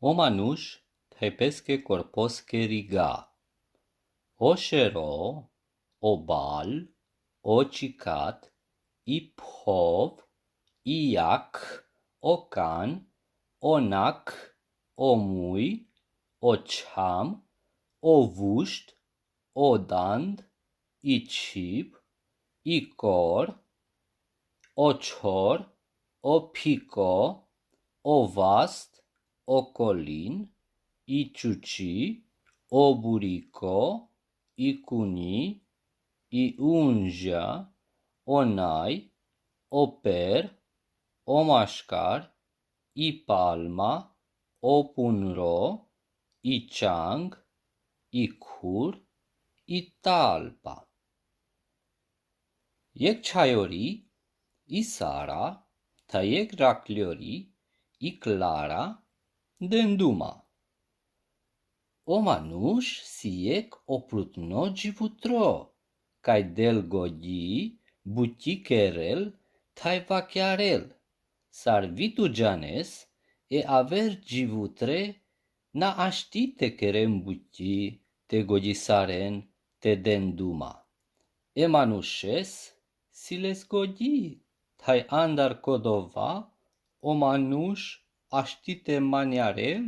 O manush thepesque corposque riga. O shero, o bal, o cicat, i phov, i yak, o can, o nac, o mui, o cham, o vusht, o dand, i chip, i cor, o chor, o pico, o vast, o colin, i ciuci, o burico, i cuni, i unja, o nai, o per, o mașcar, i palma, o punro, i chang, i khur, i talpa. Yek chayori, i Sara, ta yek racliori, i Clara, denduma. O manush si yek o prutno givutro, kai del godi, buticherel, tai vachiarel, sarvitu janes, e aver givutre, na aștite kerem buti, te godisaren, te denduma. E manushes, si les godi, tai andar codova, o manush aștite maniarel,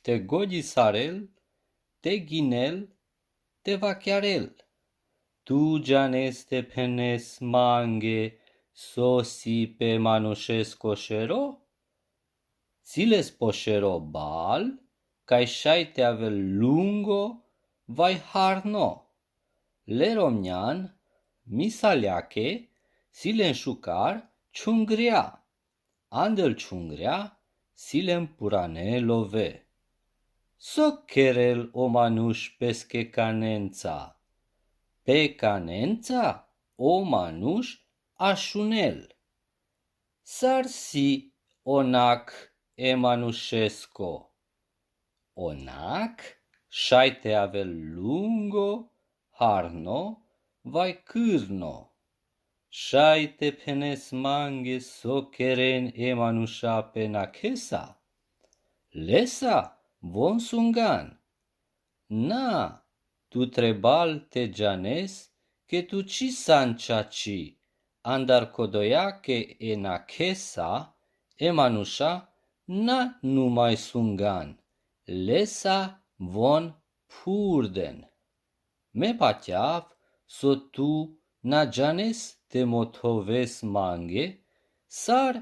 te godisarel, te ginel, te vachiarel. Tu janes te penes mange, sosi pe manushes coșero? Siles poșero bal, cai șaite avel lungo, vai harno. Le romnian, misaleache, silen șucar, ciungria. Andel ciungria, silen purane love. So kerel o manush pesche canența. Pe canența o manush așunel. Sarsi onac e manușesco. Onac șaite avel lungo, harno, vai cârno. Șaite penes mange so keren e manusha pe nakesa. Lesa von sungan. Na, tu trebal te janes, que tu ci sanchachi, andar kodoya ke e nakesa, e manusha na numai sungan. Lesa von purden. Me patiav so tu na janes te motoves mange, sar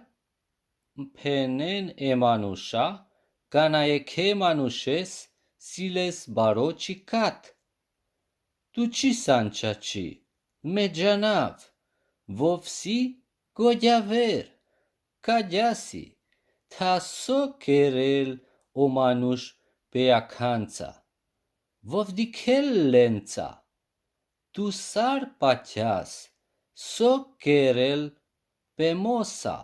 penen e manusha, cana e che manushes siles baroci cat. Tu ci sanchaci, me janav, vovsi godiaver, cadiasi, ta so kerel o manush pe acanța. Vovdichelența, tu sar patias, so kerel pe mosa.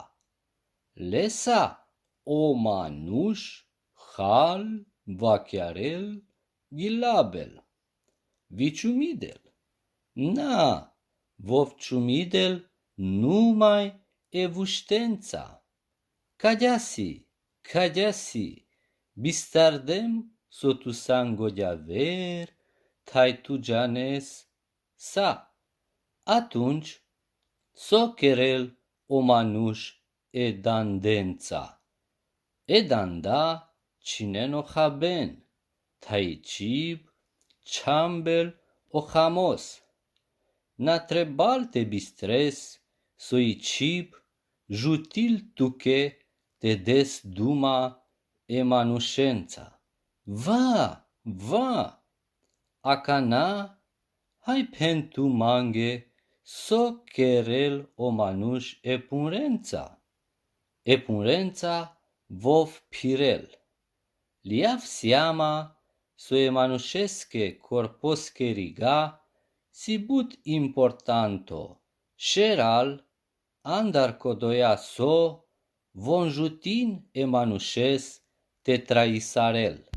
Lesa o manush, hal, vachiarel, gilabel. Viciumidel. Na, vovciumidel numai e vuștența. Cadiasi, bistardem so tu sangodeaver, tai tu janes sa. Atunci, so kerel o manush e dandența. E danda cine no haben, tai cib, chambel o hamos. Na trebal te bistres, so i cib, jutil tuche te des duma e manușența. Va, acana, hai pentu mange, so kerel o manuș e punrența. E punrența vov pirel. Liav seama, so e manușesche corposche riga, si but importanto, șeral, andar codoia so, von jutin e manușes te traisarel.